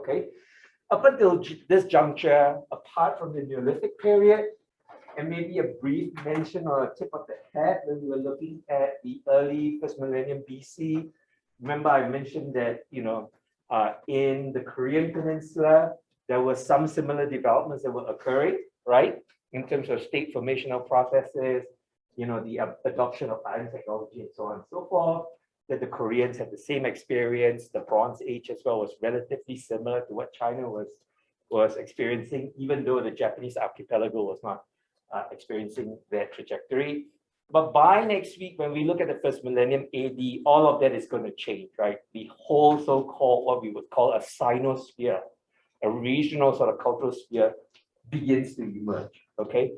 okay? Up until this juncture, apart from the Neolithic period, and maybe a brief mention or a tip of the hat when we were looking at the early first millennium BC. Remember, I mentioned that, in the Korean Peninsula, there were some similar developments that were occurring, right? In terms of state formational processes, the adoption of iron technology and so on and so forth, that the Koreans had the same experience. The Bronze Age as well was relatively similar to what China was experiencing, even though the Japanese archipelago was not experiencing that trajectory. But by next week, when we look at the first millennium AD, all of that is going to change, right? The whole so-called, what we would call a sinosphere, a regional sort of cultural sphere, begins to emerge, okay?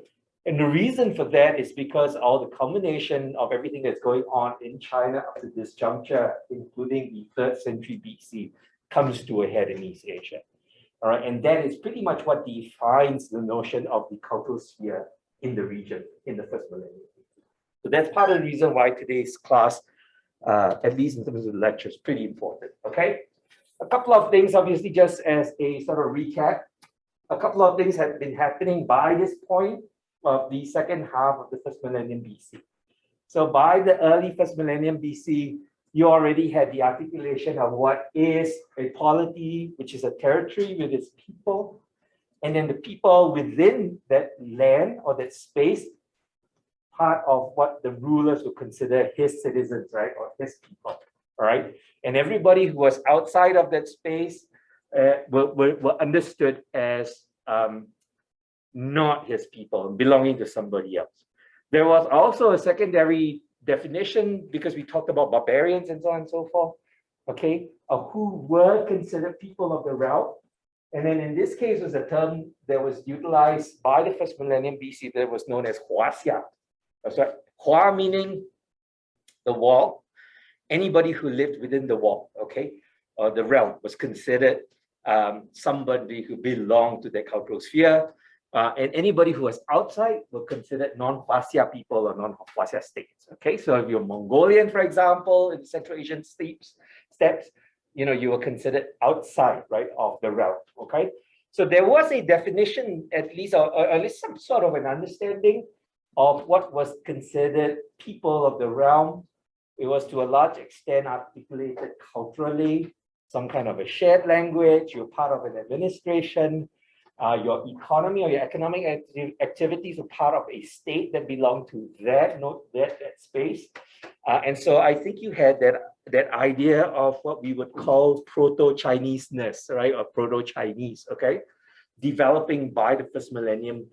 And the reason for that is because all the culmination of everything that's going on in China up to this juncture, including the 3rd century BC, comes to a head in East Asia. All right, and that is pretty much what defines the notion of the cultural sphere in the region in the first millennium. So that's part of the reason why today's class, at least in terms of the lecture, is pretty important, okay? A couple of things, obviously, just as a sort of recap. A couple of things have been happening by this point of the second half of the first millennium BC. So by the early first millennium BC, you already had the articulation of what is a polity, which is a territory with its people, and then the people within that land or that space, part of what the rulers would consider his citizens, right, or his people, all right? And everybody who was outside of that space were understood as not his people, belonging to somebody else. There was also a secondary definition, because we talked about barbarians and so on and so forth, okay, of who were considered people of the realm. And then in this case was a term that was utilized by the first millennium BC that was known as Huaxia. That's right. Hua meaning the wall. Anybody who lived within the wall, okay, or the realm was considered somebody who belonged to that cultural sphere. And anybody who was outside were considered non-Huaxia people or non-Huaxia states. Okay, so if you're Mongolian, for example, in Central Asian steppes, you were considered outside, right, of the realm. Okay, so there was a definition, at least, or at least some sort of an understanding of what was considered people of the realm. It was to a large extent articulated culturally, some kind of a shared language. You're part of an administration. Your economy or your economic activities are part of a state that belonged to that space. And so I think you had that idea of what we would call proto-Chinese-ness, right? Or proto-Chinese, okay? Developing by the first millennium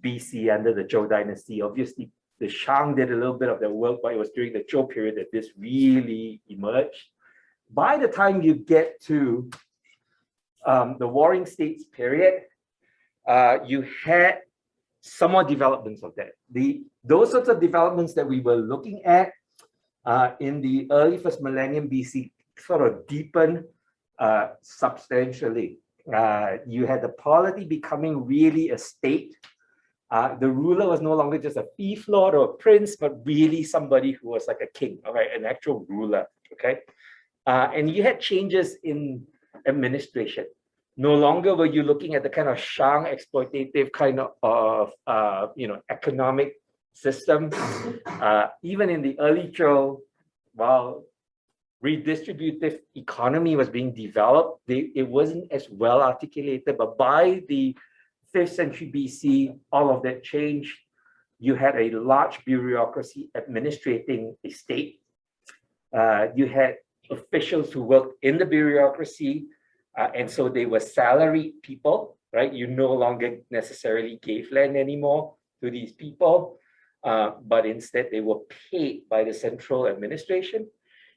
BC under the Zhou dynasty. Obviously, the Shang did a little bit of their work, but it was during the Zhou period that this really emerged. By the time you get to the Warring States period, you had some more developments of that. Those sorts of developments that we were looking at in the early first millennium BC sort of deepened substantially. You had the polity becoming really a state. The ruler was no longer just a fief lord or a prince, but really somebody who was like a king, all right, an actual ruler, okay? And you had changes in administration. No longer were you looking at the kind of Shang exploitative kind of economic system. Even in the early Zhou, while redistributive economy was being developed, it wasn't as well articulated. But by the 5th century BC, all of that changed. You had a large bureaucracy administrating a state. You had officials who worked in the bureaucracy, and so they were salaried people, right? You no longer necessarily gave land anymore to these people, but instead they were paid by the central administration.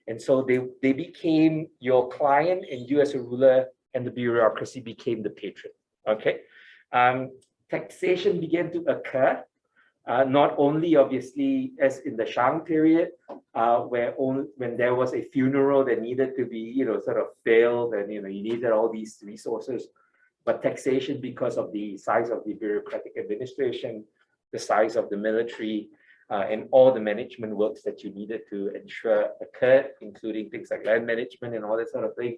And so they became your client, and you as a ruler and the bureaucracy became the patron, okay? Taxation began to occur, not only obviously as in the Shang period, when there was a funeral that needed to be, sort of filled, and you needed all these resources, but taxation because of the size of the bureaucratic administration, the size of the military, and all the management works that you needed to ensure occurred, including things like land management and all that sort of thing.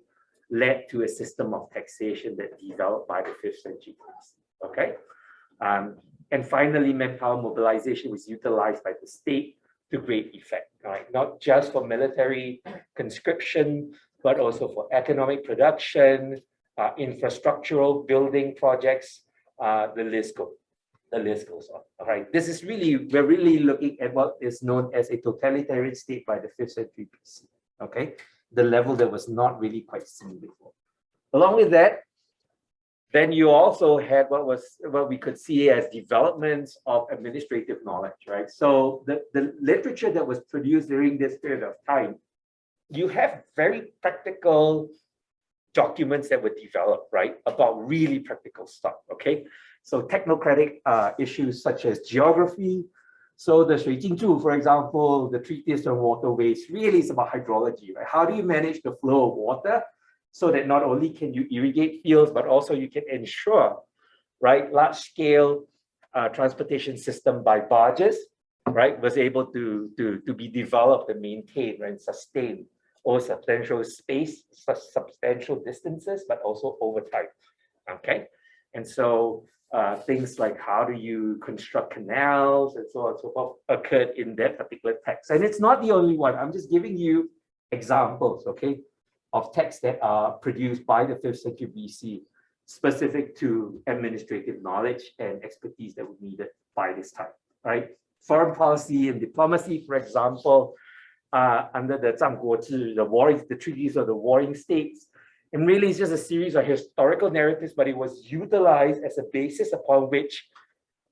led to a system of taxation that developed by the 5th century BC. Okay. And finally, manpower mobilization was utilized by the state to great effect, right? Not just for military conscription, but also for economic production, infrastructural building projects, the list goes on. All right. This is really, we're really looking at what is known as a totalitarian state by the 5th century BC. Okay. The level that was not really quite seen before. Along with that, then you also had what we could see as developments of administrative knowledge, right? So the literature that was produced during this period of time, you have very practical documents that were developed, right, about really practical stuff, okay? So technocratic issues such as geography. So the Shui Jingzhu, for example, the treatise on waterways, really is about hydrology, right? How do you manage the flow of water so that not only can you irrigate fields, but also you can ensure, right, large-scale transportation system by barges, right, was able to be developed and maintained, right, and sustained over substantial space, substantial distances, but also over time, okay? And so things like how do you construct canals and so on and so forth occurred in that particular text. And it's not the only one. I'm just giving you examples, okay, of texts that are produced by the 5th century BC, specific to administrative knowledge and expertise that were needed by this time, right? Foreign policy and diplomacy, for example, under the 战国志, the treaties of the warring states. And really it's just a series of historical narratives, but it was utilized as a basis upon which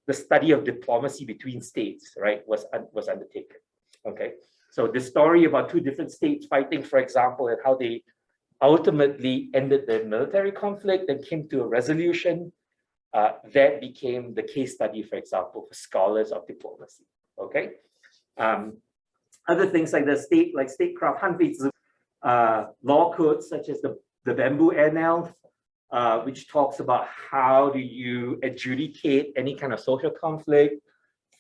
the study of diplomacy between states, right, was undertaken, okay? So the story about two different states fighting, for example, and how they ultimately ended the military conflict and came to a resolution, that became the case study, for example, for scholars of diplomacy, okay? Other things like statecraft, Hanfeizi, law codes such as the Bamboo Annals, which talks about how do you adjudicate any kind of social conflict,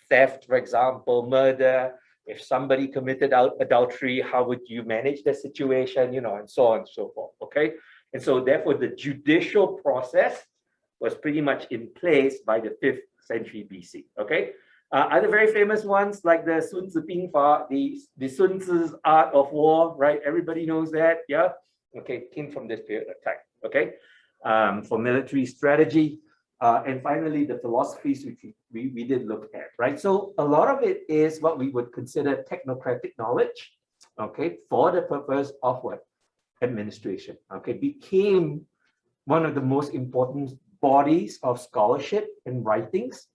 theft, for example, murder. If somebody committed adultery, how would you manage the situation, you know, and so on and so forth, okay? And so therefore the judicial process was pretty much in place by the 5th century BC, okay? Other very famous ones like the Sun Tzu Bingfa, the Sun Tzu's art of war, right? Everybody knows that, yeah? Okay, came from this period of time, okay? For military strategy. And finally, the philosophies which we did look at, right? So a lot of it is what we would consider technocratic knowledge, okay, for the purpose of what? Administration, okay? Became one of the most important bodies of scholarship and writings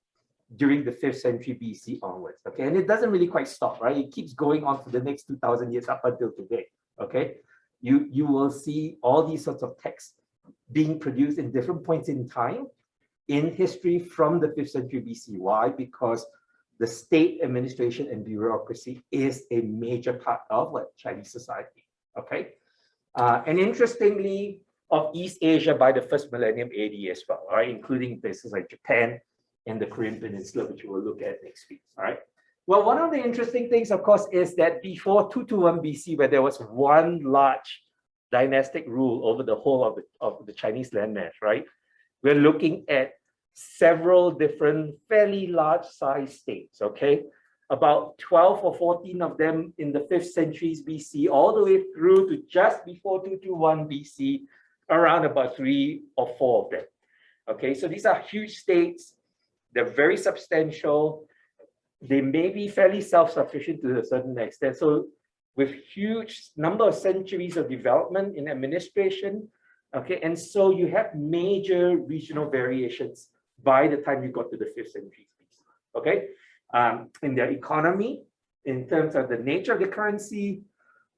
during the 5th century BC onwards, okay? And it doesn't really quite stop, right? It keeps going on for the next 2,000 years up until today, okay? You will see all these sorts of texts being produced in different points in time in history from the 5th century BC. Why? Because the state administration and bureaucracy is a major part of what? Chinese society, okay? And interestingly, of East Asia by the 1st millennium AD as well, all right? Including places like Japan and the Korean Peninsula, which we'll look at next week, all right? Well, one of the interesting things, of course, is that before 221 BC, where there was one large dynastic rule over the whole of the Chinese landmass, right? We're looking at several different fairly large size states, okay? About 12 or 14 of them in the 5th centuries BC, all the way through to just before 221 BC, around about 3 or 4 of them, okay? So these are huge states. They're very substantial. They may be fairly self-sufficient to a certain extent. So with huge number of centuries of development in administration, okay? And so you have major regional variations by the time you got to the 5th century, okay? In their economy, in terms of the nature of the currency,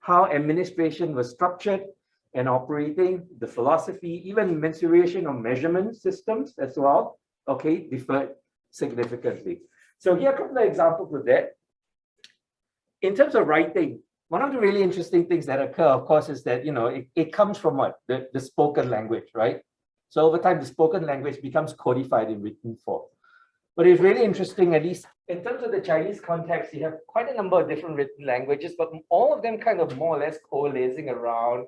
how administration was structured and operating, the philosophy, even mensuration of measurement systems as well, okay, differed significantly. So here are a couple of examples of that. In terms of writing, one of the really interesting things that occur, of course, is that, you know, it comes from what? The spoken language, right? So over time, the spoken language becomes codified in written form. But it's really interesting, at least in terms of the Chinese context, you have quite a number of different written languages, but all of them kind of more or less coalescing around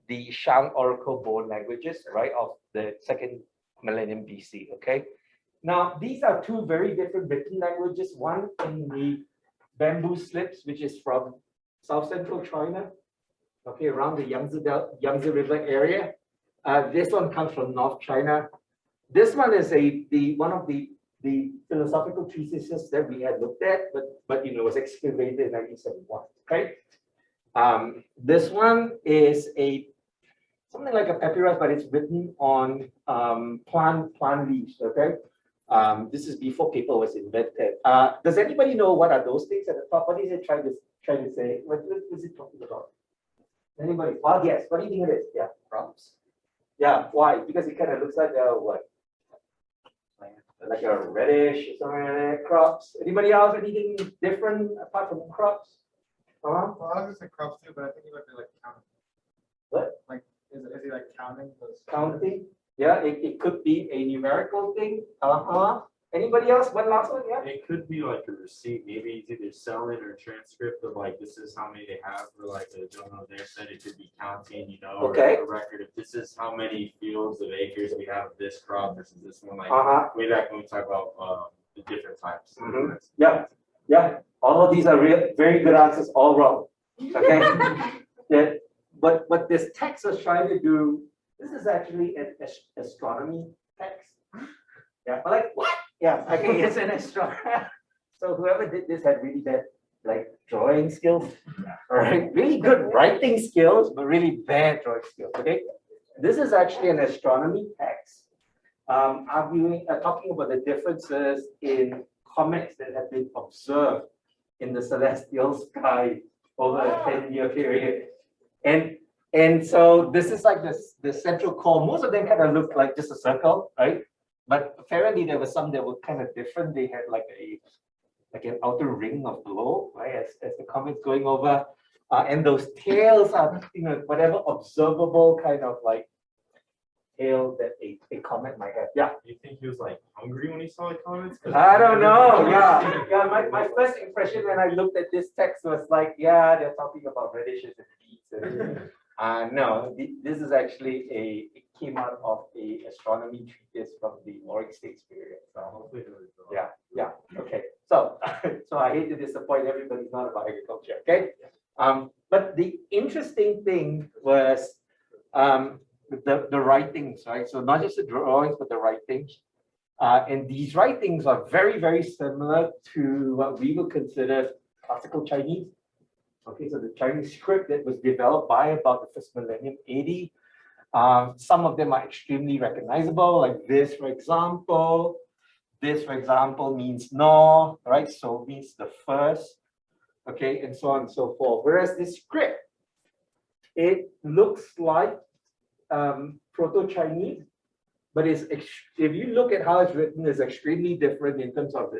the Shang Oracle bone languages, right, of the second millennium BC. Okay. Now, these are two very different written languages. One in the bamboo slips, which is from South Central China, okay, around the Yangtze River area. This one comes from North China. This one is one of the philosophical treatises that we had looked at, but you know, was excavated in 1971. Okay. This one is something like a papyrus, but it's written on plant leaves. Okay. This is before paper was invented. Does anybody know what are those things at the top? What is it trying to say? What is it talking about? Anybody? Oh, yes. What do you think it is? Yeah, crops. Yeah, why? Because it kind of looks like a what? Like a reddish or something like that. Crops. Anybody else? Anything different apart from crops? Well, I was just say crops too, but I think you might be like counting. What? Like, is he like counting those? Counting? Yeah, it could be a numerical thing. Anybody else? One last one, yeah? It could be like a receipt. Maybe it's either selling or transcript of like this is how many they have for like a journal there said it could be counting, you know, Okay. or a record if this is how many fields of acres we have of this crop versus this one. Like way back when we talk about the different types. Yeah, yeah. All of these are very good answers, all wrong. Okay. Yeah. But what this text was trying to do, this is actually an astronomy text. Yeah, but like what? Yeah, okay, it's an astronomy. So whoever did this had really bad like drawing skills, all right, really good writing skills, but really bad drawing skills. Okay, this is actually an astronomy text, talking about the differences in comets that have been observed in the celestial sky over a 10-year period, and so this is like the central core. Most of them kind of look like just a circle, right? But apparently there were some that were kind of different. They had like an outer ring of glow, right? As the comet's going over, and those tails are, you know, whatever observable kind of like tail that a comet might have. Yeah. You think he was like hungry when he saw the comments? I don't know. Yeah, yeah. My first impression when I looked at this text was like, yeah, they're talking about radishes and beets. No, this is actually it came out of a astronomy treatise from the Warwick States period. So hopefully, yeah, okay. So, so I hate to disappoint everybody. It's not about agriculture, okay? But the interesting thing was the writings, right? So not just the drawings, but the writings. And these writings are very, very similar to what we would consider classical Chinese. Okay, so the Chinese script that was developed by about the first millennium AD. Some of them are extremely recognizable, like this, for example. This, for example, means no, right? So it means the first, okay, and so on and so forth. Whereas this script, it looks like Proto-Chinese, but if you look at how it's written, it's extremely different in terms of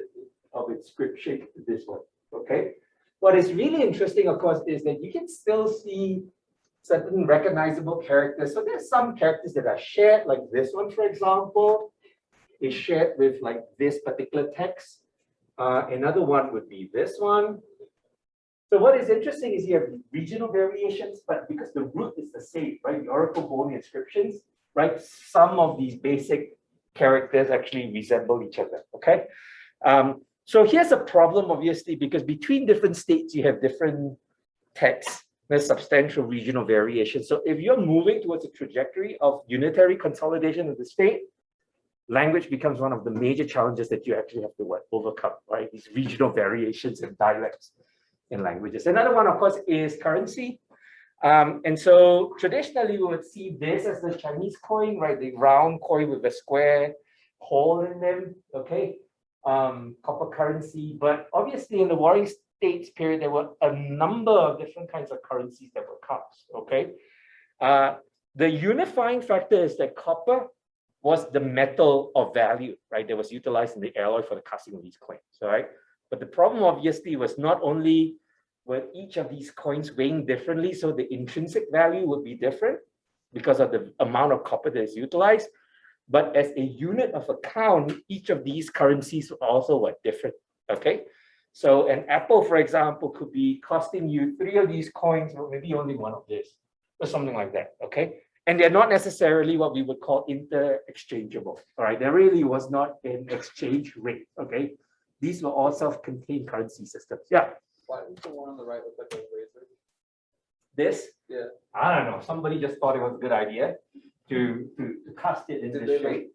its script shape to this one, okay? What is really interesting, of course, is that you can still see certain recognizable characters. So there's some characters that are shared, like this one, for example, is shared with like this particular text. Another one would be this one. So what is interesting is you have regional variations, but because the root is the same, right? The oracle bone inscriptions, right? Some of these basic characters actually resemble each other, okay? So here's a problem, obviously, because between different states, you have different texts. There's substantial regional variation. So if you're moving towards a trajectory of unitary consolidation of the state, language becomes one of the major challenges that you actually have to overcome, right? These regional variations and dialects in languages. Another one, of course, is currency. And so traditionally, we would see this as the Chinese coin, right? The round coin with a square hole in them, okay? Copper currency, but obviously in the Warring States period, there were a number of different kinds of currencies that were cast, okay? The unifying factor is that copper was the metal of value, right? That was utilized in the alloy for the casting of these coins, all right? But the problem obviously was not only were each of these coins weighing differently, so the intrinsic value would be different because of the amount of copper that is utilized, but as a unit of account, each of these currencies also were different, okay? So an apple, for example, could be costing you 3 of these coins, or maybe only 1 of this, or something like that, okay? And they're not necessarily what we would call inter-exchangeable, all right? There really was not an exchange rate, okay? These were all self-contained currency systems. Yeah. Why does the one on the right look like a razor? This? Yeah. I don't know. Somebody just thought it was a good idea to cast it in Did this they shape.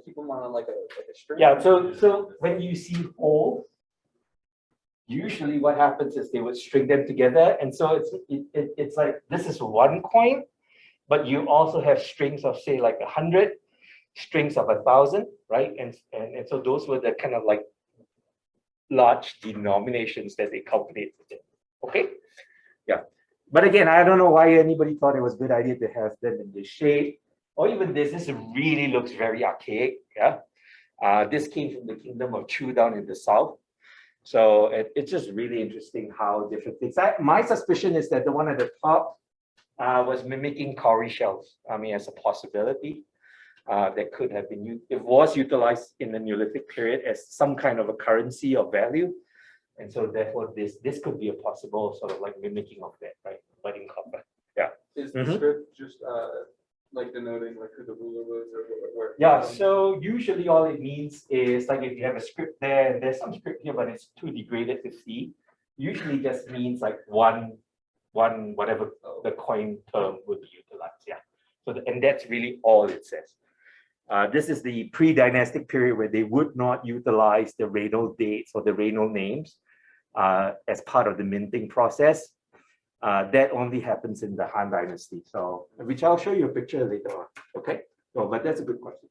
keep them on like a string? Yeah, so when you see holes, usually what happens is they would string them together. And so it's like, this is one coin, but you also have strings of say like 100, strings of 1,000, right? And so those were the kind of like large denominations that they calculate with it. Okay, yeah. But again, I don't know why anybody thought it was a good idea to have them in this shape, or even this. This really looks very archaic. Yeah, this came from the kingdom of Chu down in the south. So it's just really interesting how different things. My suspicion is that the one at the top was mimicking cowrie shells. I mean, as a possibility that could have been, it was utilized in the Neolithic period as some kind of a currency of value. And so therefore this could be a possible sort of like mimicking of that, right? But in copper. Yeah. Is the script just like denoting like who the ruler was or where? Yeah, so usually all it means is like if you have a script there, and there's some script here, but it's too degraded to see. Usually just means like one whatever the coin term would be utilized. Yeah. So and that's really all it says. This is the pre-dynastic period where they would not utilize the regnal dates or the regnal names as part of the minting process. That only happens in the Han Dynasty. So, which I'll show you a picture later on. Okay. So, but that's a good question.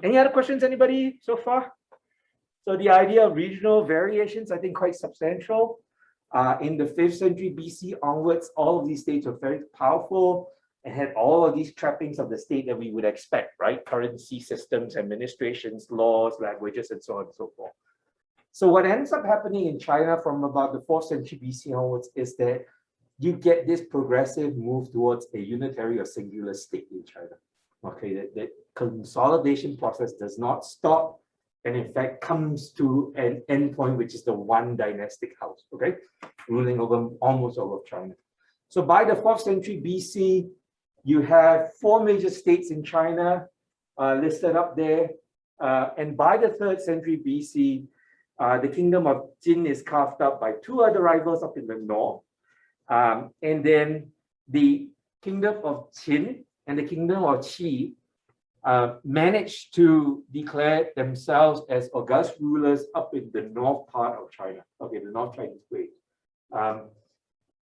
Any other questions, anybody so far? So the idea of regional variations, I think quite substantial. In the 5th century BC onwards, all of these states were very powerful and had all of these trappings of the state that we would expect, right? Currency systems, administrations, laws, languages, and so on and so forth. So what ends up happening in China from about the 4th century BC onwards is that you get this progressive move towards a unitary or singular state in China. Okay, the consolidation process does not stop and in fact comes to an endpoint, which is the one dynastic house, okay, ruling over almost all of China. So by the 4th century BC, you have 4 major states in China listed up there. And by the 3rd century BC, the kingdom of Jin is carved up by 2 other rivals up in the north. And then the kingdom of Qin and the kingdom of Qi managed to declare themselves as august rulers up in the north part of China, okay, the North Chinese Way.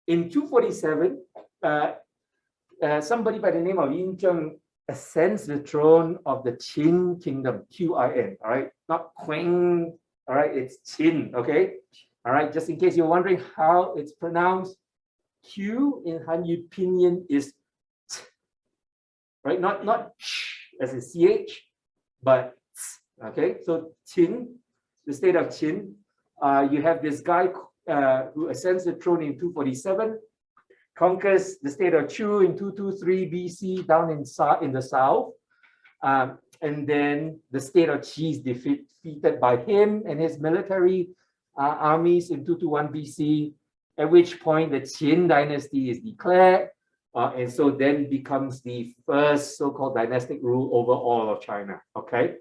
In 247, somebody by the name of Yin Zheng ascends the throne of the Qin kingdom, Qin, all right, not Qing, all right, it's Qin, okay, all right, just in case you're wondering how it's pronounced, Q in Hanyu pinyin is t, right, not ch as in ch, but t, okay, so Qin, the state of Qin, you have this guy who ascends the throne in 247, conquers the state of Chu in 223 BC down in the south. And then the state of Qi is defeated by him and his military armies in 221 BC, at which point the Qin dynasty is declared. And so then becomes the first so-called dynastic rule over all of China, okay?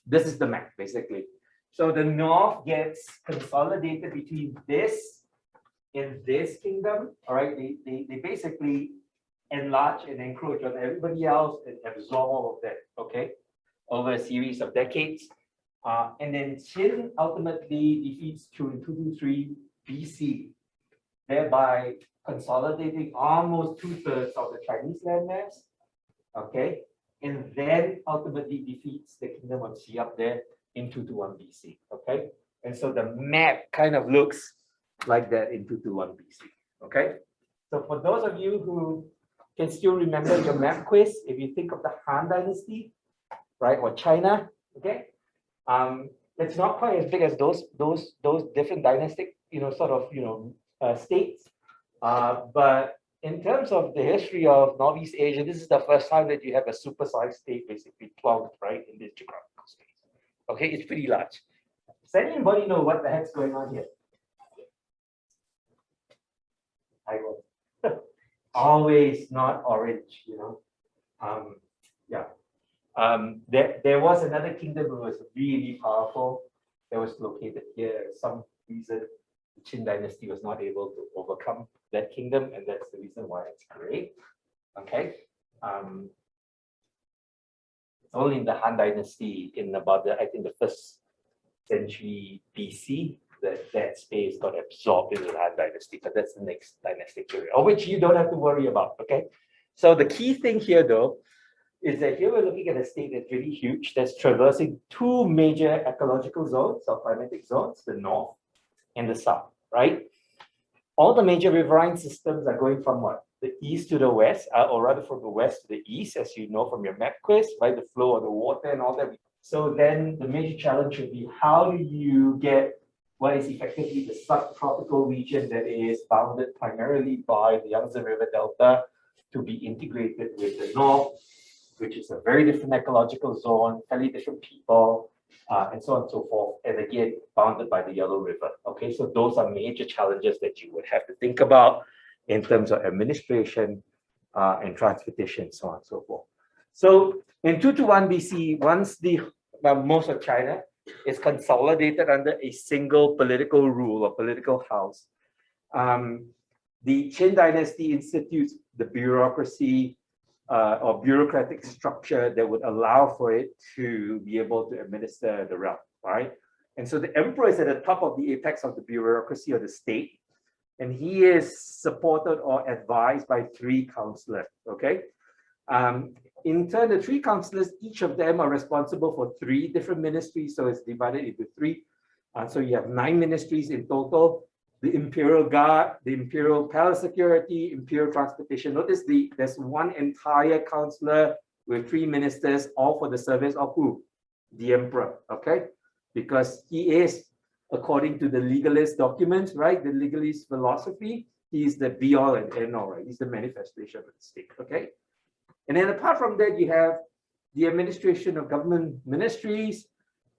This is the map, basically. So the north gets consolidated between this and this kingdom, all right? They basically enlarge and encroach on everybody else and absorb all of that, okay? Over a series of decades. And then Qin ultimately defeats Chu in 223 BC, thereby consolidating almost 2/3 of the Chinese landmass, okay? And then ultimately defeats the kingdom of Qi up there in 221 BC, okay? And so the map kind of looks like that in 221 BC, okay? So for those of you who can still remember your map quiz, if you think of the Han Dynasty, right, or China, okay? It's not quite as big as those different dynastic, sort of, states. But in terms of the history of Northeast Asia, this is the first time that you have a supersized state basically plugged right in this geographical space. Okay, it's pretty large. Does anybody know what the heck's going on here? I will. always not orange, you know. Yeah. There was another kingdom that was really powerful that was located here. For some reason, the Qin dynasty was not able to overcome that kingdom, and that's the reason why it's gray. Okay. It's only in the Han dynasty in about I think the 1st century BC that space got absorbed into the Han dynasty, but that's the next dynastic period, of which you don't have to worry about. Okay. So the key thing here though is that here we're looking at a state that's really huge, that's traversing two major ecological zones or climatic zones, the north and the south, right? All the major riverine systems are going from what? The east to the west, or rather from the west to the east, as you know from your map quiz, right? The flow of the water and all that. So then the major challenge would be, how do you get what is effectively the subtropical region that is bounded primarily by the Yangtze River Delta to be integrated with the north, which is a very different ecological zone, fairly different people, and so on and so forth, and again, bounded by the Yellow River. Okay, so those are major challenges that you would have to think about in terms of administration and transportation, so on and so forth. So in 221 BC, once most of China is consolidated under a single political rule or political house, the Qin dynasty institutes the bureaucracy or bureaucratic structure that would allow for it to be able to administer the realm, right? And so the emperor is at the top of the apex of the bureaucracy of the state, and he is supported or advised by 3 counselors, okay? In turn, the 3 counselors, each of them are responsible for 3 different ministries, so it's divided into 3. So you have 9 ministries in total. The Imperial Guard, the Imperial Palace Security, Imperial Transportation. Notice there's one entire counselor with 3 ministers, all for the service of who? The Emperor, okay? Because he is, according to the legalist documents, right? The legalist philosophy, he is the be-all and end-all, right? He's the manifestation of the state, okay? And then apart from that, you have the administration of government ministries,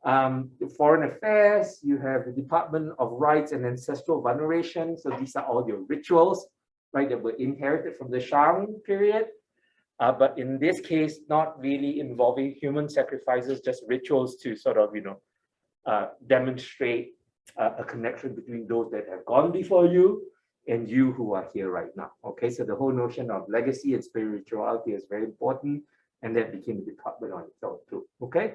foreign affairs, you have the Department of Rites and Ancestral Veneration. So these are all your rituals, right, that were inherited from the Shang period. But in this case, not really involving human sacrifices, just rituals to sort of, demonstrate a connection between those that have gone before you and you who are here right now. Okay, so the whole notion of legacy and spirituality is very important, and that became a department on its own too. Okay.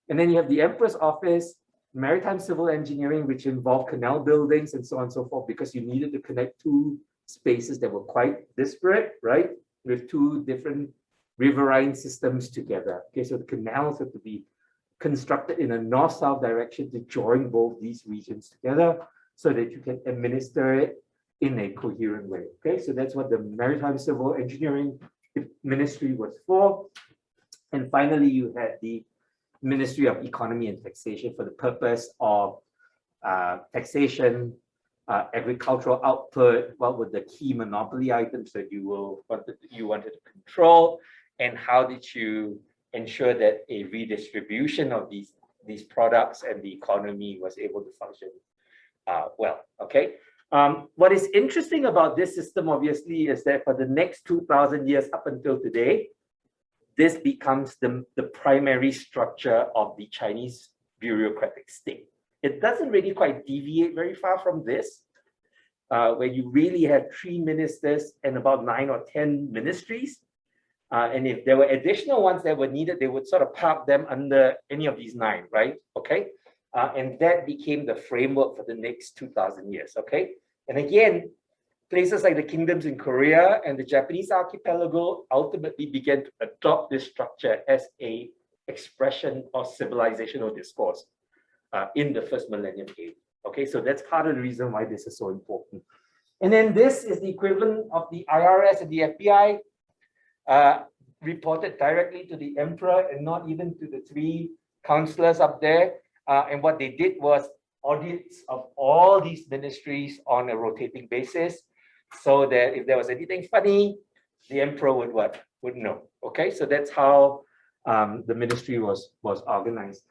And then you have the Emperor's Office, Maritime Civil Engineering, which involved canal buildings and so on and so forth, because you needed to connect 2 spaces that were quite disparate, right? With 2 different riverine systems together. Okay, so the canals have to be constructed in a north-south direction to join both these regions together so that you can administer it in a coherent way. Okay, so that's what the Maritime Civil Engineering Ministry was for. And finally, you had the Ministry of Economy and Taxation for the purpose of taxation, agricultural output, what were the key monopoly items that you wanted to control, and how did you ensure that a redistribution of these products and the economy was able to function well, okay? What is interesting about this system, obviously, is that for the next 2,000 years up until today, this becomes the primary structure of the Chinese bureaucratic state. It doesn't really quite deviate very far from this, where you really have 3 ministers and about 9 or 10 ministries. And if there were additional ones that were needed, they would sort of park them under any of these 9, right? Okay. And that became the framework for the next 2,000 years, okay? And again, places like the kingdoms in Korea and the Japanese archipelago ultimately began to adopt this structure as a expression of civilizational discourse in the first millennium age. Okay, so that's part of the reason why this is so important. And then this is the equivalent of the IRS and the FBI reported directly to the emperor and not even to the 3 counselors up there. And what they did was audits of all these ministries on a rotating basis, so that if there was anything funny, the emperor would know. Okay, so that's how the ministry was organized.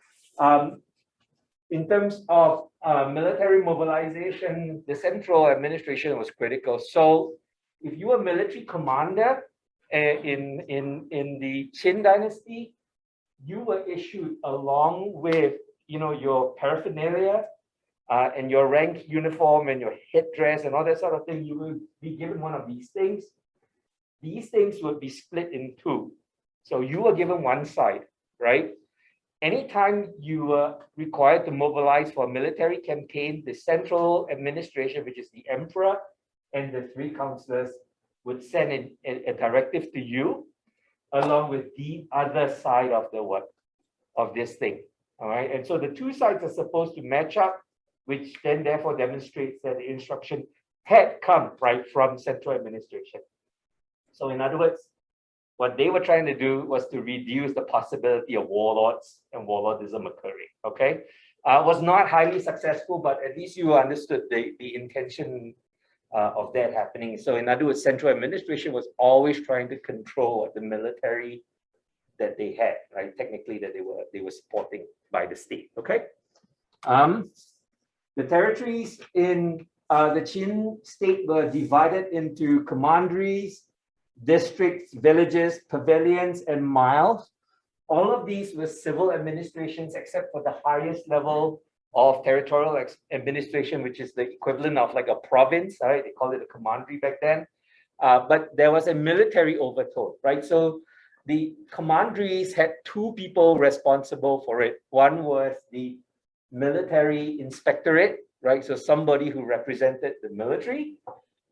In terms of military mobilization, the central administration was critical. So if you were a military commander in the Qin dynasty, you were issued along with your paraphernalia and your rank uniform and your headdress and all that sort of thing. You will be given one of these things. These things would be split in two. So you were given one side, right? Anytime you were required to mobilize for a military campaign, the central administration, which is the emperor and the three counselors, would send a directive to you along with the other side of the work of this thing. All right. And so the two sides are supposed to match up, which then therefore demonstrates that the instruction had come right from central administration. So in other words, what they were trying to do was to reduce the possibility of warlords and warlordism occurring. Okay. Was not highly successful, but at least you understood the intention of that happening. So in other words, central administration was always trying to control the military that they had, right? Technically, that they were supporting by the state. Okay. The territories in the Qin state were divided into commanderies, districts, villages, pavilions, and miles. All of these were civil administrations except for the highest level of territorial administration, which is the equivalent of like a province, right? They call it a commandery back then. But there was a military overtone, right? So the commanderies had two people responsible for it. One was the military inspectorate, right? So somebody who represented the military,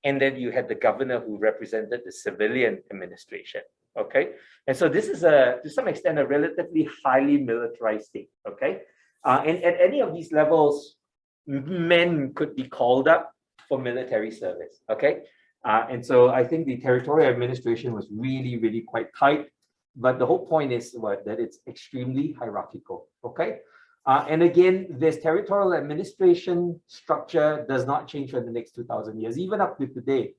and then you had the governor who represented the civilian administration, okay? And so this is to some extent, a relatively highly militarized state, okay? And at any of these levels, men could be called up for military service, okay? And so I think the territorial administration was really, really quite tight, but the whole point is that it's extremely hierarchical, okay? And again, this territorial administration structure does not change for the next 2,000 years, even up to today.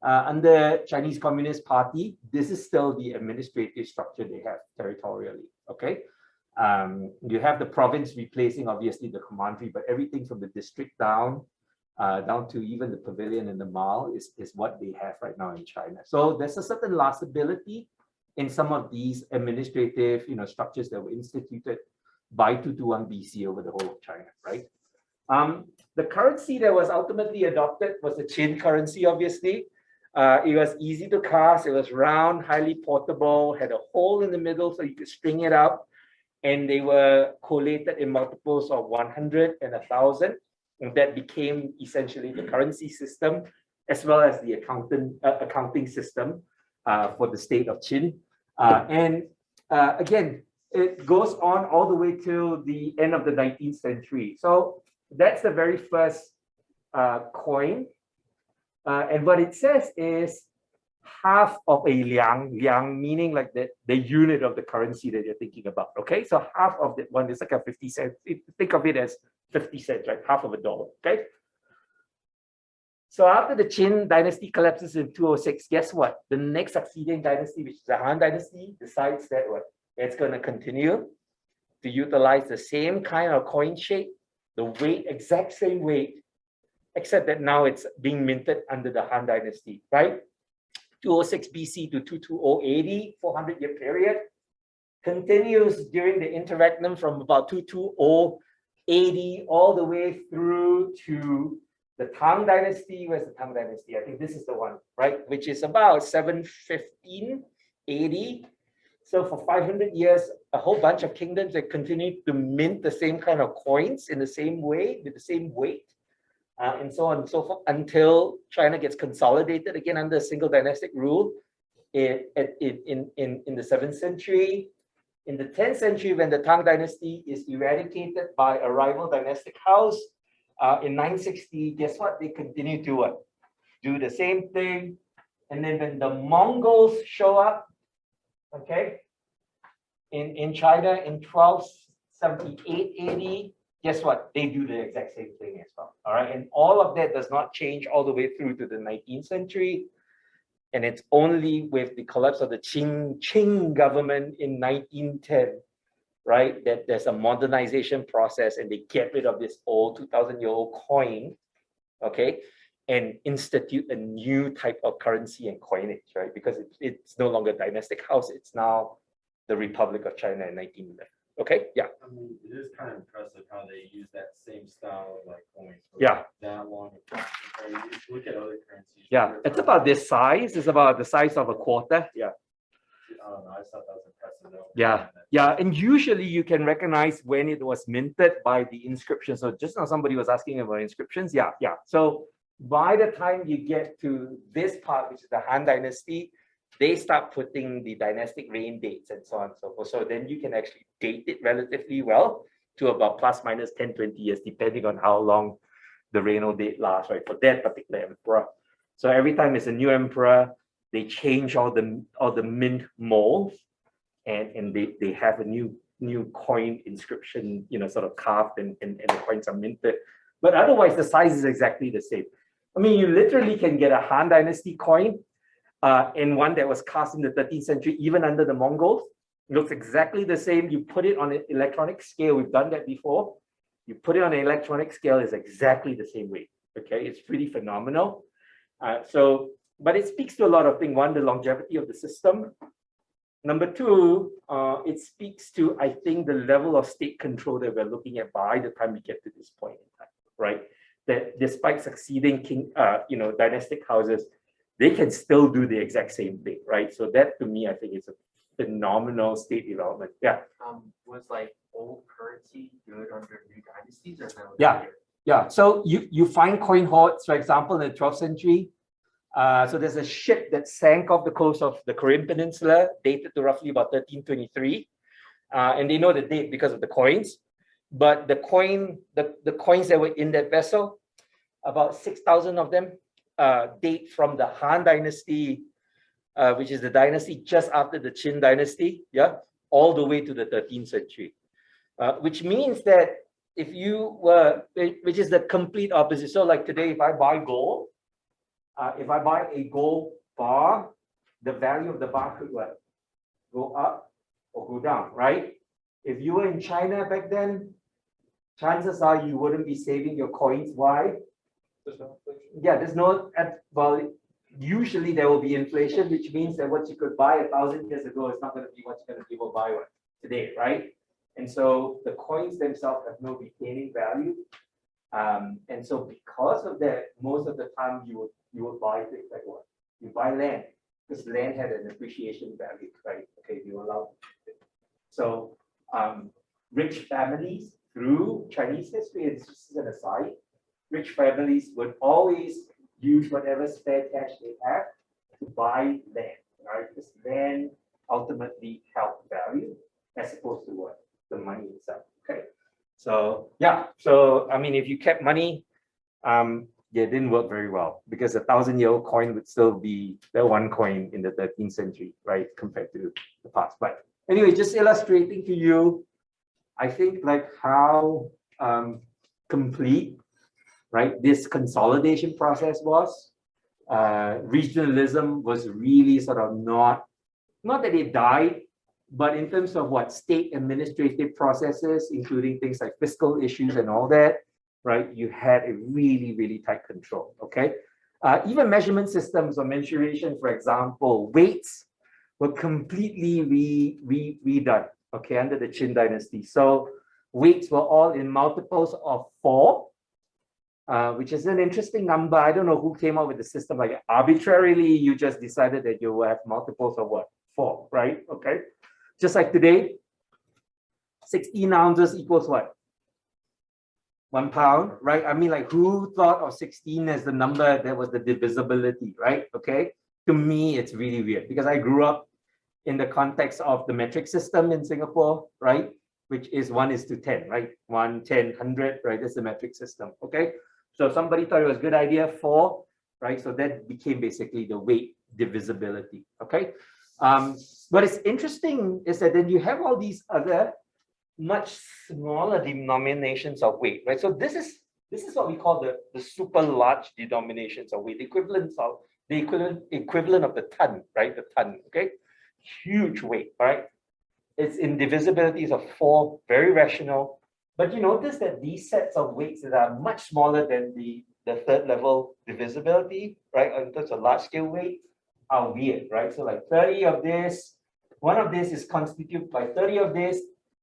Under Chinese Communist Party, this is still the administrative structure they have territorially, okay? You have the province replacing obviously the commandery, but everything from the district down to even the pavilion and the mall is what they have right now in China. So there's a certain lastability in some of these administrative structures that were instituted by 221 BC over the whole of China, right? The currency that was ultimately adopted was the Qin currency, obviously. It was easy to cast, it was round, highly portable, had a hole in the middle so you could string it up, and they were collated in multiples of 100 and 1,000, and that became essentially the currency system, as well as the accounting system for the state of Qin. Again, it goes on all the way till the end of the 19th century. So that's the very first coin. And what it says is half of a liang meaning like the unit of the currency that you're thinking about, okay? So half of that one is like a 50 cents. Think of it as 50 cents, right? Half of a dollar, okay? So after the Qin dynasty collapses in 206, guess what? The next succeeding dynasty, which is the Han dynasty, decides that what? It's going to continue to utilize the same kind of coin shape, the weight, exact same weight, except that now it's being minted under the Han dynasty, right? 206 BC to 220 AD, 400-year period, continues during the interregnum from about 220 AD all the way through to the Tang dynasty. Where's the Tang dynasty? I think this is the one, right? Which is about 715 AD. So for 500 years, a whole bunch of kingdoms that continued to mint the same kind of coins in the same way, with the same weight, and so on and so forth, until China gets consolidated again under a single dynastic rule in the 7th century. In the 10th century, when the Tang dynasty is eradicated by a rival dynastic house, in 960, guess what? They continue to what? Do the same thing. And then when the Mongols show up, okay, in China in 1278 AD, guess what? They do the exact same thing as well. All right. And all of that does not change all the way through to the 19th century. And it's only with the collapse of the Qing government in 1910, right, that there's a modernization process and they get rid of this old 2,000-year-old coin, okay? and institute a new type of currency and coinage, right? Because it's no longer dynastic house, it's now the Republic of China in 1911. Okay, yeah. I mean, it is kind of impressive how they use that same style of like coins for Yeah. like that long. Of time. You look at other currencies. Yeah, it's about this size. It's about the size of a quarter. Yeah. I don't know. I just thought that was impressive though. Yeah. Yeah. And usually you can recognize when it was minted by the inscription. So just now somebody was asking about inscriptions. Yeah. Yeah. So by the time you get to this part, which is the Han Dynasty, they start putting the dynastic reign dates and so on and so forth. So then you can actually date it relatively well to about plus minus 10, 20 years, depending on how long the regnal date lasts, right, for that particular emperor. So every time it's a new emperor, they change all the mint molds, and they have a new coin inscription, sort of carved, and the coins are minted. But otherwise, the size is exactly the same. I mean, you literally can get a Han Dynasty coin, and one that was cast in the 13th century, even under the Mongols. It looks exactly the same. You put it on an electronic scale. We've done that before. You put it on an electronic scale, it's exactly the same weight. Okay, it's pretty phenomenal. But it speaks to a lot of things. One, the longevity of the system. Number two, it speaks to, I think, the level of state control that we're looking at by the time we get to this point in time, right? That despite succeeding dynastic houses, they can still do the exact same thing, right? So that, to me, I think is a phenomenal state development. Yeah. Was like old currency good under new dynasties or no? Yeah. Yeah. So you find coin hoards, for example, in the 12th century. So there's a ship that sank off the coast of the Korean Peninsula, dated to roughly about 1323. And they know the date because of the coins. But the coins that were in that vessel, about 6,000 of them, date from the Han Dynasty, which is the dynasty just after the Qin Dynasty, yeah, all the way to the 13th century. Which means that if you were, which is the complete opposite. So like today, if I buy gold, if I buy a gold bar, the value of the bar could what? Go up or go down, right? If you were in China back then, chances are you wouldn't be saving your coins. Why? Yeah, there's no, well, usually there will be inflation, which means that what you could buy 1,000 years ago is not going to be what you're going to be able to buy today, right? And so the coins themselves have no retaining value. And so because of that, most of the time you would buy things like what? You buy land, because land had an appreciation value, right? Okay, you allow it. So rich families through Chinese history, and this is an aside, rich families would always use whatever spare cash they have to buy land, right? Because land ultimately held value as opposed to what? The money itself. Okay. So yeah. So I mean, if you kept money, it didn't work very well, because a 1,000-year-old coin would still be the one coin in the 13th century, right? Compared to the past. But anyway, just illustrating to you, I think like how complete, right, this consolidation process was. Regionalism was really sort of not that it died, but in terms of what state administrative processes, including things like fiscal issues and all that, right, you had a really, really tight control, okay? Even measurement systems or mensuration, for example, weights were completely redone, okay, under the Qin Dynasty. So weights were all in multiples of 4, which is an interesting number. I don't know who came up with the system. Like arbitrarily, you just decided that you will have multiples of what? 4, right? Okay. Just like today, 16 ounces equals what? 1 pound, right? I mean, like who thought of 16 as the number that was the divisibility, right? Okay. To me, it's really weird because I grew up in the context of the metric system in Singapore, right? Which is 1:10, right? 1, 10, 100, right? That's the metric system, okay? So somebody thought it was a good idea, 4, right? So that became basically the weight divisibility, okay? What is interesting is that then you have all these other much smaller denominations of weight, right? So this is what we call the super large denominations of weight, the equivalent of the ton, right? The ton, okay? Huge weight, right? It's in divisibilities of 4, very rational. But you notice that these sets of weights that are much smaller than the the third level divisibility, right, in terms of large scale weight, are weird, right? So like 30 of this, one of this is constituted by 30 of this,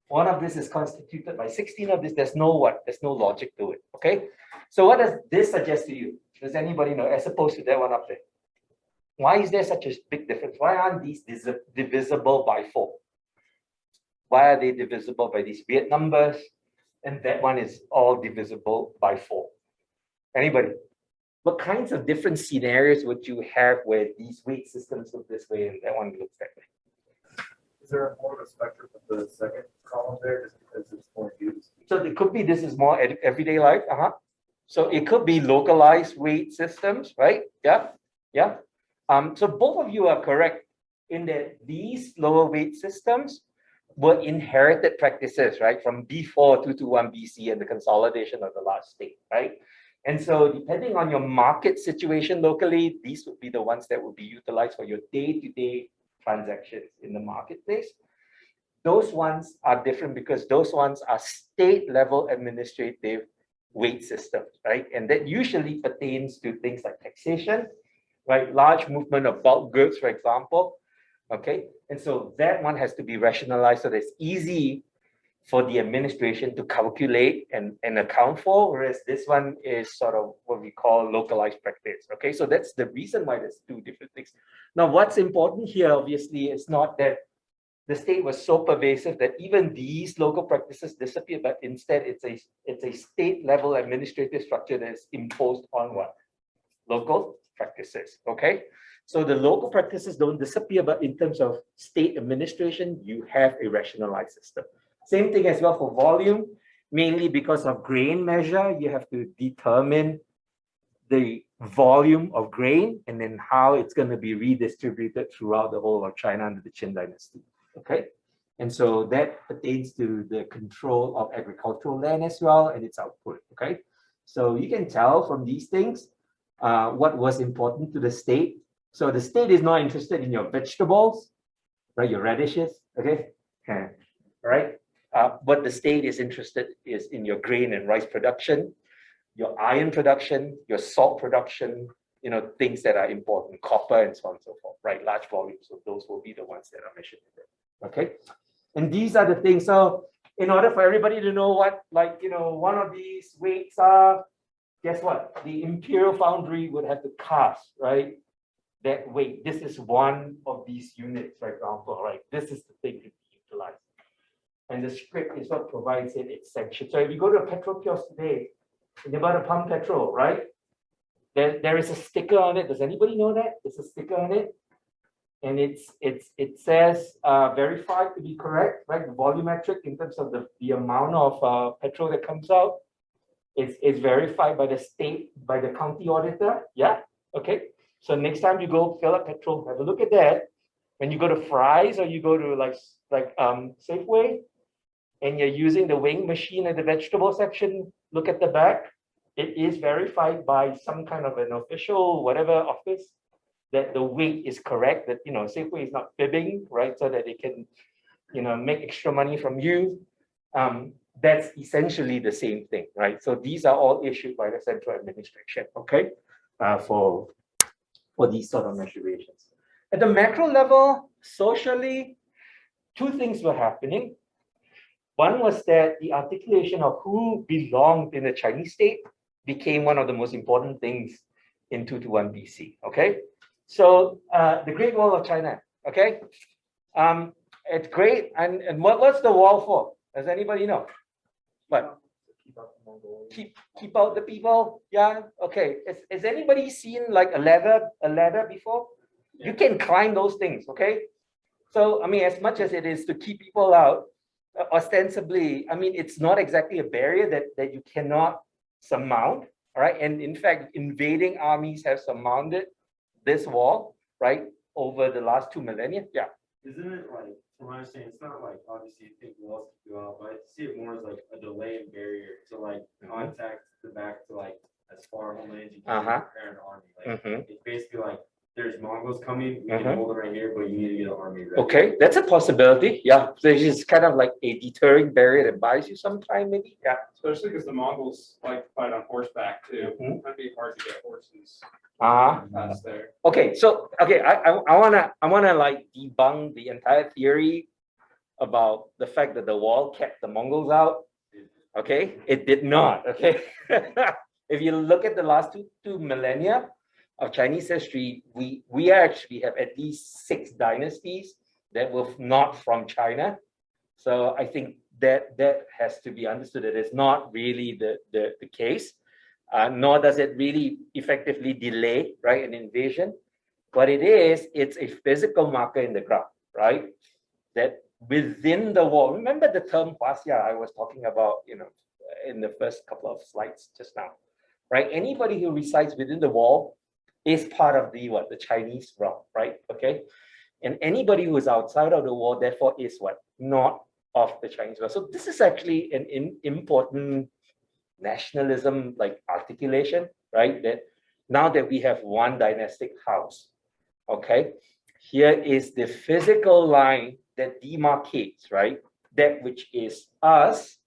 one of this is constituted by 16 of this. There's no what? There's no logic to it, okay? So what does this suggest to you? Does anybody know, as opposed to that one up there? Why is there such a big difference? Why aren't these divisible by 4? Why are they divisible by these weird numbers? And that one is all divisible by 4. Anybody? What kinds of different scenarios would you have where these weight systems look this way and that one looks that way? Is there more of a spectrum of the second column there just because it's more used? So it could be this is more everyday life. So it could be localized weight systems, right? Yeah, yeah. So both of you are correct in that these lower weight systems were inherited practices, right, from before 221 BC and the consolidation of the large state, right? And so depending on your market situation locally, these would be the ones that would be utilized for your day-to-day transactions in the marketplace. Those ones are different because those ones are state-level administrative weight systems, right? And that usually pertains to things like taxation, right? Large movement of bulk goods, for example. Okay, and so that one has to be rationalized so that it's easy for the administration to calculate and account for, whereas this one is sort of what we call localized practice. Okay, so that's the reason why there's two different things. Now, what's important here, obviously, is not that the state was so pervasive that even these local practices disappear, but instead it's a state-level administrative structure that is imposed on what? Local practices. Okay. So the local practices don't disappear, but in terms of state administration, you have a rationalized system. Same thing as well for volume, mainly because of grain measure, you have to determine the volume of grain and then how it's going to be redistributed throughout the whole of China under the Qin dynasty. Okay. And so that pertains to the control of agricultural land as well and its output. Okay. So you can tell from these things what was important to the state. So the state is not interested in your vegetables, right? Your radishes, okay? Right? What the state is interested is in your grain and rice production, your iron production, your salt production, you know, things that are important, copper and so on and so forth, right? Large volumes. So those will be the ones that are measured in there, okay? And these are the things. So in order for everybody to know what, like, you know, one of these weights are, guess what? The imperial foundry would have to cast, right? That weight. This is one of these units, for example, right? This is the thing to be utilized. And the script is what provides it its sanction. So if you go to a petrol kiosk today, and you're about to pump petrol, right? There is a sticker on it. Does anybody know that? There's a sticker on it. And it says verified to be correct, right? The volumetric in terms of the amount of petrol that comes out is verified by the state, by the county auditor. Yeah, okay. So next time you go fill up petrol, have a look at that. When you go to Fry's or you go to like Safeway, and you're using the weighing machine at the vegetable section, look at the back. It is verified by some kind of an official, whatever office, that the weight is correct. That, you know, Safeway is not fibbing, right? So that they can, you know, make extra money from you. That's essentially the same thing, right? So these are all issued by the central administration, okay, for these sort of measurations. At the macro level, socially, two things were happening. One was that the articulation of who belonged in the Chinese state became one of the most important things in 221 BC, okay? So the Great Wall of China, okay? It's great, and what's the wall for? Does anybody know? What? Keep out the people. Yeah. Okay. Has anybody seen like a ladder before? Yeah. You can climb those things. Okay. So I mean, as much as it is to keep people out, ostensibly, I mean, it's not exactly a barrier that you cannot surmount. All right. And in fact, invading armies have surmounted this wall, right, over the last 2 millennia. Yeah. Isn't it like, from what I'm saying, it's not like obviously you think walls keep you out, but I see it more as like a delay and barrier to like contact the back to like as far homeland as you can prepare an army. Like it's basically like there's Mongols coming, we Uh-huh. can hold it right here, but you need to get an army ready. Okay, that's a possibility. Yeah, so it's just kind of like a deterring barrier that buys you some time, maybe. Yeah. Especially because the Mongols like to fight on horseback too. Mhm. That'd be hard to get horses past there. Okay, so okay, I wanna like debunk the entire theory about the fact that the wall kept the Mongols out. Okay, it did not. Okay, if you look at the last two millennia of Chinese history, we actually have at least 6 dynasties that were not from China. So I think that has to be understood. That it's not really the case, nor does it really effectively delay, right, an invasion. What it is, it's a physical marker in the ground, right? That within the wall. Remember the term huaxia I was talking about, in the first couple of slides just now, right? Anybody who resides within the wall is part of the Chinese realm, right? Okay, and anybody who is outside of the wall, therefore, is not of the Chinese realm. So this is actually an important nationalism articulation, right? That now that we have one dynastic house, okay, here is the physical line that demarcates, right, that which is us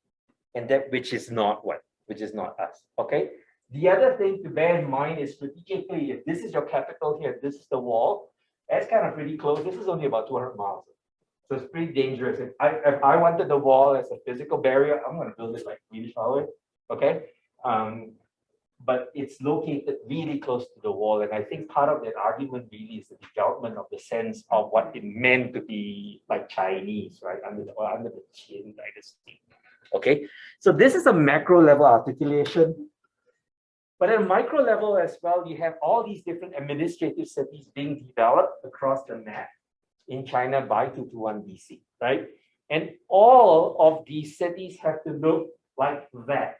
and that which is not which is not us. Okay. The other thing to bear in mind is strategically, if this is your capital here, this is the wall, that's kind of pretty close. This is only about 200 miles. So it's pretty dangerous. If I wanted the wall as a physical barrier, I'm going to build it like Swedish power. Okay. But it's located really close to the wall. And I think part of that argument really is the development of the sense of what it meant to be like Chinese, right, under the Qin dynasty. Okay, so this is a macro level articulation. But at a micro level as well, you have all these different administrative cities being developed across the map in China by 221 BC, right? And all of these cities have to look like that.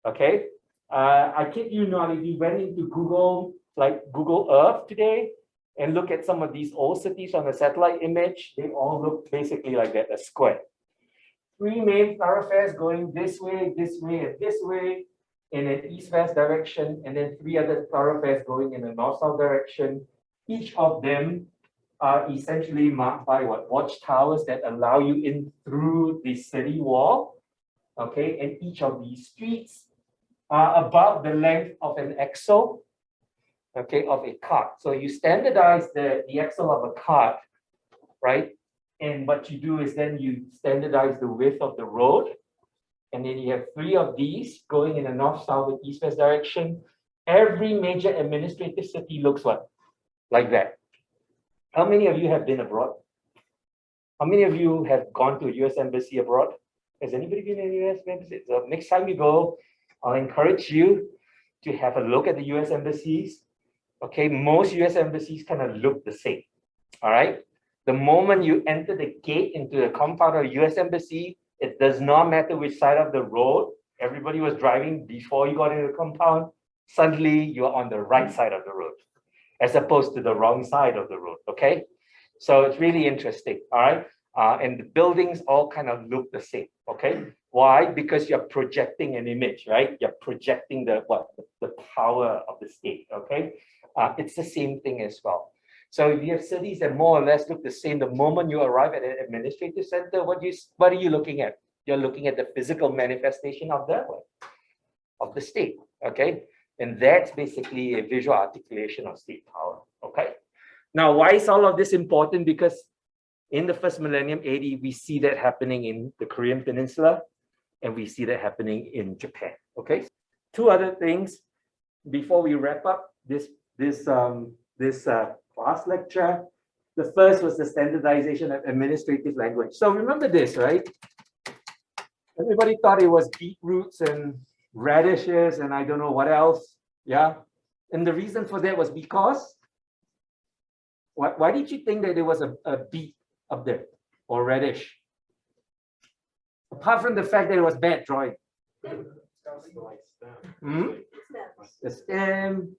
Okay. I kid you not, if you went into Google, like Google Earth today, and look at some of these old cities on the satellite image, they all look basically like that, a square. 3 main thoroughfares going this way, and this way, in an east-west direction, and then 3 other thoroughfares going in a north-south direction. Each of them are essentially marked by watchtowers that allow you in through the city wall. Okay, and each of these streets are about the length of an axle, okay, of a cart. So you standardize the axle of a cart, right? And what you do is then you standardize the width of the road. And then you have 3 of these going in a north, south, and east-west direction. Every major administrative city looks like that. How many of you have been abroad? How many of you have gone to a US embassy abroad? Has anybody been in a US embassy? So next time you go, I'll encourage you to have a look at the US embassies. Okay, most US embassies kind of look the same. All right. The moment you enter the gate into the compound of a US embassy, it does not matter which side of the road everybody was driving before you got into the compound. Suddenly you're on the right side of the road, as opposed to the wrong side of the road. Okay, so it's really interesting. All right, and the buildings all kind of look the same. Okay, why? Because you're projecting an image, right? You're projecting the power of the state. Okay, it's the same thing as well. So if you have cities that more or less look the same, the moment you arrive at an administrative center, what are you looking at? You're looking at the physical manifestation of the state. Okay, and that's basically a visual articulation of state power. Okay. Now, why is all of this important? Because in the first millennium AD, we see that happening in the Korean Peninsula, and we see that happening in Japan. Okay. 2 other things before we wrap up this class lecture. The first was the standardization of administrative language. So remember this, right? Everybody thought it was beetroots and radishes and I don't know what else. Yeah. And the reason for that was because why did you think that there was a beet up there or radish? Apart from the fact that it was bad drawing. The stem.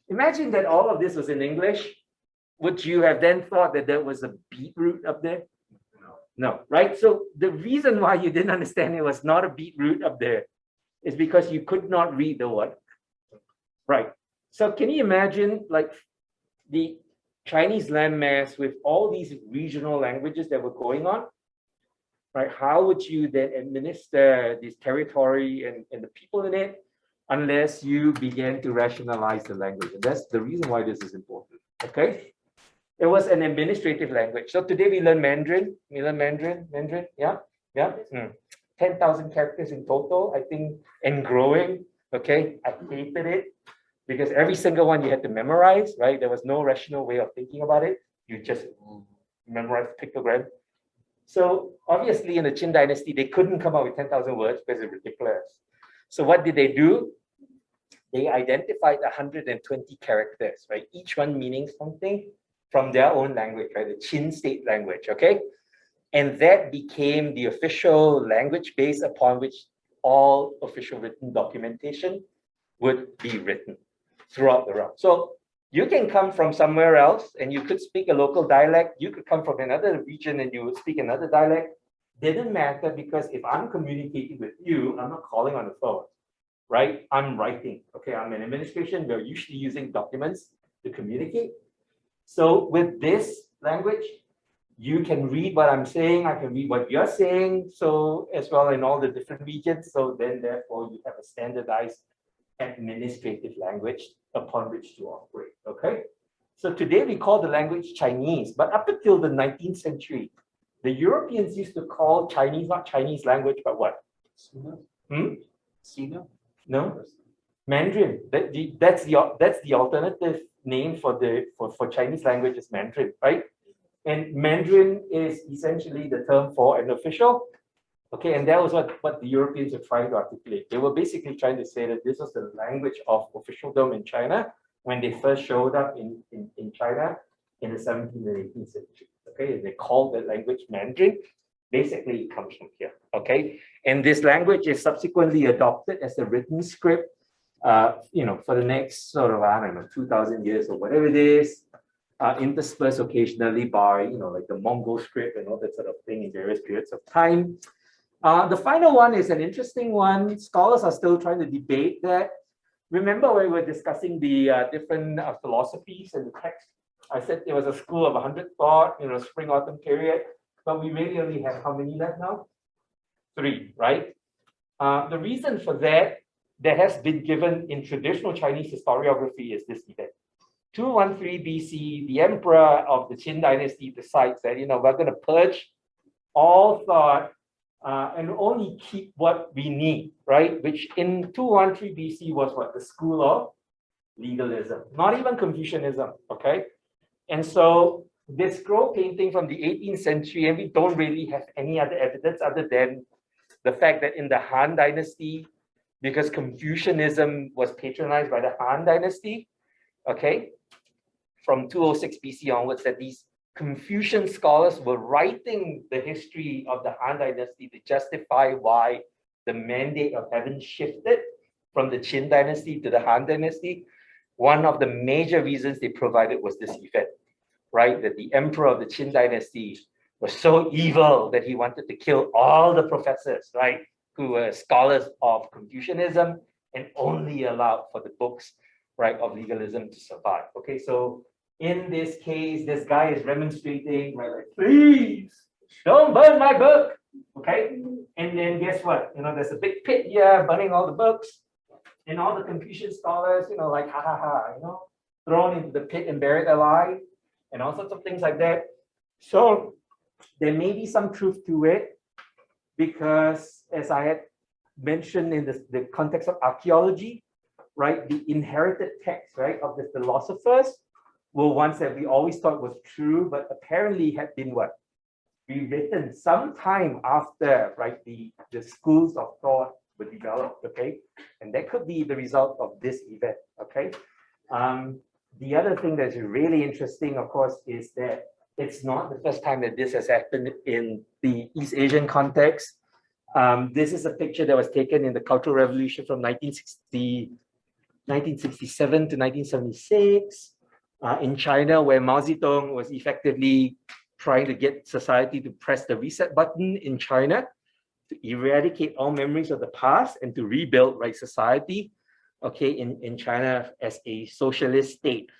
Imagine that all of this was in English. Would you have then thought that there was a beetroot up there? No, right? So the reason why you didn't understand it was not a beetroot up there is because you could not read the word. Right. So can you imagine, like, the Chinese landmass with all these regional languages that were going on, right? How would you then administer this territory and the people in it unless you began to rationalize the language? And that's the reason why this is important, okay? It was an administrative language. So today we learn Mandarin. We learn Mandarin, yeah? 10,000 characters in total, I think, and growing, okay? I hated it because every single one you had to memorize, right? There was no rational way of thinking about it. You just memorize pictogram. So obviously in the Qin dynasty, they couldn't come up with 10,000 words because it's ridiculous. So what did they do? They identified 120 characters, right? Each one meaning something from their own language, right? The Qin state language, okay? And that became the official language base upon which all official written documentation would be written throughout the realm. So you can come from somewhere else and you could speak a local dialect. You could come from another region and you would speak another dialect. Didn't matter because if I'm communicating with you, I'm not calling on the phone, right? I'm writing, okay? I'm in administration. We're usually using documents to communicate. So with this language, you can read what I'm saying. I can read what you're saying. So as well in all the different regions. So then therefore you have a standardized administrative language upon which to operate, okay? So today we call the language Chinese, but up until the 19th century, the Europeans used to call Chinese, not Chinese language, but what? Sino? No? Mandarin. That's the alternative name for Chinese language is Mandarin, right? And Mandarin is essentially the term for an official. Okay, and that was what the Europeans were trying to articulate. They were basically trying to say that this was the language of officialdom in China when they first showed up in China in the 17th and 18th century. Okay, and they called that language Mandarin. Basically, it comes from here. Okay, and this language is subsequently adopted as the written script, for the next sort of, I don't know, 2,000 years or whatever it is, interspersed occasionally by, like the Mongol script and all that sort of thing in various periods of time. The final one is an interesting one. Scholars are still trying to debate that. Remember when we were discussing the different philosophies and the text? I said there was a school of 100 thought, spring autumn period, but we really only have how many left now? 3, right? The reason for that has been given in traditional Chinese historiography is this event. 213 BC, the emperor of the Qin dynasty decides that, we're going to purge all thought and only keep what we need, right? Which in 213 BC was what? The school of legalism, not even Confucianism, okay? And so this scroll painting from the 18th century, and we don't really have any other evidence other than the fact that in the Han dynasty, because Confucianism was patronized by the Han dynasty, okay, from 206 BC onwards, that these Confucian scholars were writing the history of the Han dynasty to justify why the mandate of heaven shifted from the Qin dynasty to the Han dynasty. One of the major reasons they provided was this event, right? That the emperor of the Qin dynasty was so evil that he wanted to kill all the professors, right? Who were scholars of Confucianism and only allowed for the books, right, of legalism to survive. Okay, so in this case, this guy is remonstrating, right, like, please don't burn my book, okay? And then guess what? There's a big pit here burning all the books, and all the Confucian scholars, like, ha ha ha, thrown into the pit and buried alive, and all sorts of things like that. So there may be some truth to it, because as I had mentioned in the context of archaeology, right, the inherited text, right, of the philosophers were ones that we always thought was true, but apparently had been what? Rewritten sometime after, right, the schools of thought were developed, okay? And that could be the result of this event, okay? The other thing that's really interesting, of course, is that it's not the first time that this has happened in the East Asian context. This is a picture that was taken in the Cultural Revolution from 1967 to 1976 in China, where Mao Zedong was effectively trying to get society to press the reset button in China to eradicate all memories of the past and to rebuild, right, society, okay, in China as a socialist state.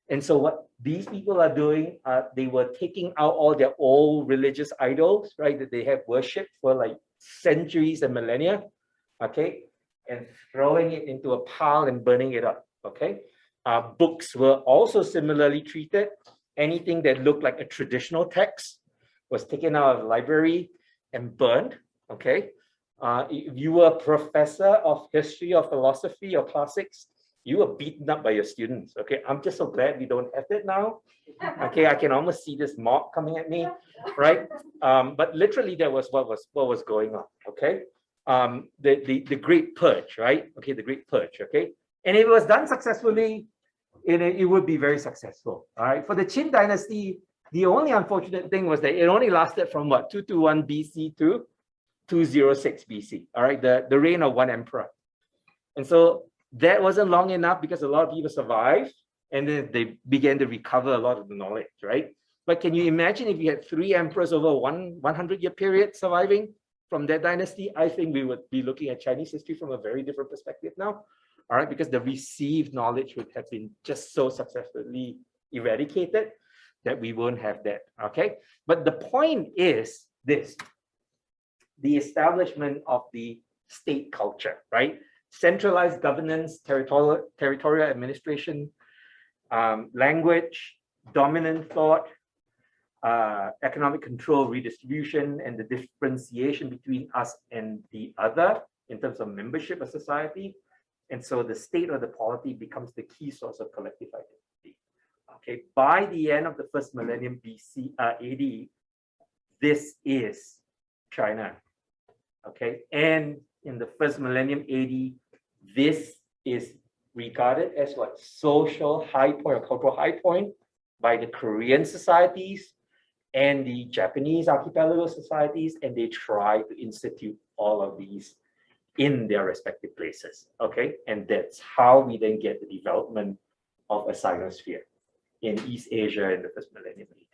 And so what these people are doing, they were taking out all their old religious idols, right, that they have worshipped for like centuries and millennia, okay, and throwing it into a pile and burning it up, okay. Books were also similarly treated. Anything that looked like a traditional text was taken out of the library and burned, okay. If you were a professor of history or philosophy or classics, you were beaten up by your students, okay. I'm just so glad we don't have that now, okay. I can almost see this mob coming at me, right? But literally that was what was going on, okay. The Great Purge, right? Okay, the Great Purge, okay. And if it was done successfully, it would be very successful, all right. For the Qin dynasty, the only unfortunate thing was that it only lasted from what, 221 BC to 206 BC, all right, the reign of one emperor. And so that wasn't long enough because a lot of people survived and then they began to recover a lot of the knowledge, right? But can you imagine if you had 3 emperors over 100-year period surviving from that dynasty? I think we would be looking at Chinese history from a very different perspective now, all right, because the received knowledge would have been just so successfully eradicated that we won't have that, okay? But the point is this, the establishment of the state culture, right? Centralized governance, territorial administration, language, dominant thought, economic control, redistribution, and the differentiation between us and the other in terms of membership of society. And so the state or the polity becomes the key source of collective identity. Okay, by the end of the first millennium BC, AD, this is China. Okay, and in the first millennium AD, this is regarded as what, social high point or cultural high point by the Korean societies and the Japanese archipelago societies, and they try to institute all of these in their respective places. Okay, and that's how we then get the development of a Sinosphere in East Asia in the first millennium AD.